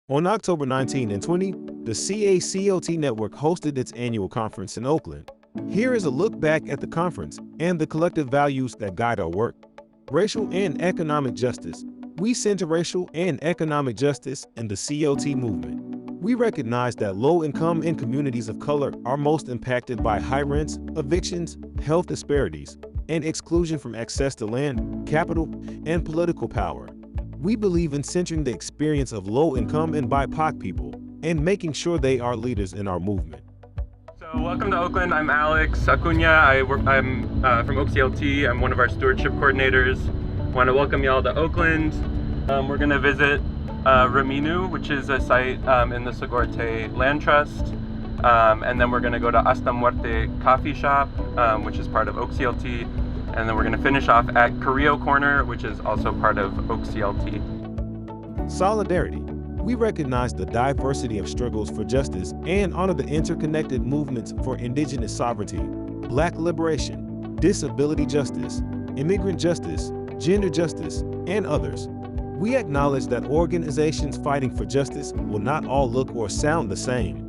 On October 19 and 20, the CLT network hosted its annual conference in Oakland. Here is a look back at the conference and the collective values that guide our work. Racial and economic justice. We center racial and economic justice in the CLT movement. We recognize that low-income and communities of color are most impacted by high rents, evictions, health disparities, and exclusion from access to land, capital, and political power. We believe in centering the experience of low-income and BIPOC people and making sure they are leaders in our movement. So welcome to Oakland. I'm Alex Acuna. I'm from OakCLT. I'm one of our stewardship coordinators. I want to welcome y'all to Oakland. We're going to visit Reminu, which is a site in the Segorte Land Trust. And then we're going to go to Hasta Muerte Coffee Shop, which is part of OakCLT. And then we're going to finish off at Carrillo Corner, which is also part of OakCLT. Solidarity. We recognize the diversity of struggles for justice and honor the interconnected movements for indigenous sovereignty, Black liberation, disability justice, immigrant justice, gender justice, and others. We acknowledge that organizations fighting for justice will not all look or sound the same,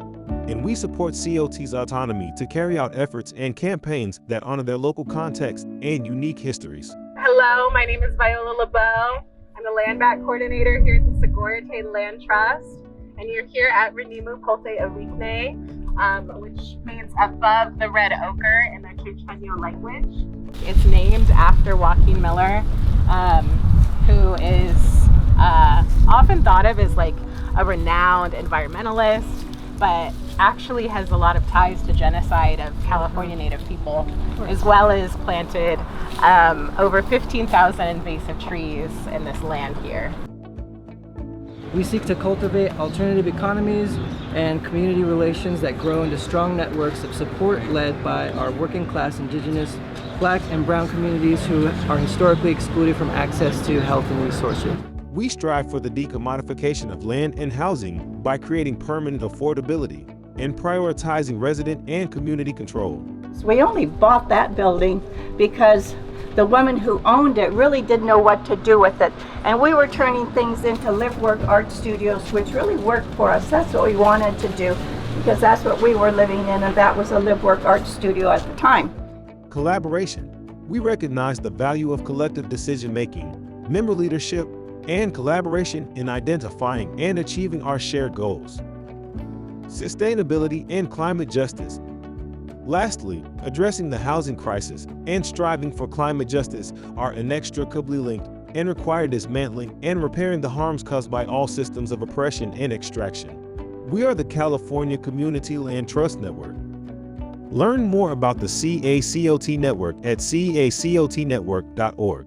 and we support CLT's autonomy to carry out efforts and campaigns that honor their local context and unique histories. Hello, my name is Viola LeBeau. I'm the land back coordinator here at the Segorte Land Trust, and you're here at Renimu Polte Awikne, which means above the red ochre in the Chochenyo language. It's named after Joaquin Miller, who is often thought of as like a renowned environmentalist, but actually has a lot of ties to genocide of California Native people, as well as planted over 15,000 invasive trees in this land here. We seek to cultivate alternative economies and community relations that grow into strong networks of support led by our working class indigenous, Black and brown communities who are historically excluded from access to health and resources. We strive for the decommodification of land and housing by creating permanent affordability and prioritizing resident and community control. So we only bought that building because the woman who owned it really didn't know what to do with it. And we were turning things into live work art studios, which really worked for us. That's what we wanted to do, because that's what we were living in, and that was a live work art studio at the time. Collaboration. We recognize the value of collective decision-making, member leadership, and collaboration in identifying and achieving our shared goals. Sustainability and climate justice. Lastly, addressing the housing crisis and striving for climate justice are inextricably linked and require dismantling and repairing the harms caused by all systems of oppression and extraction. We are the California Community Land Trust Network. Learn more about the CLT network at caltnetwork.org.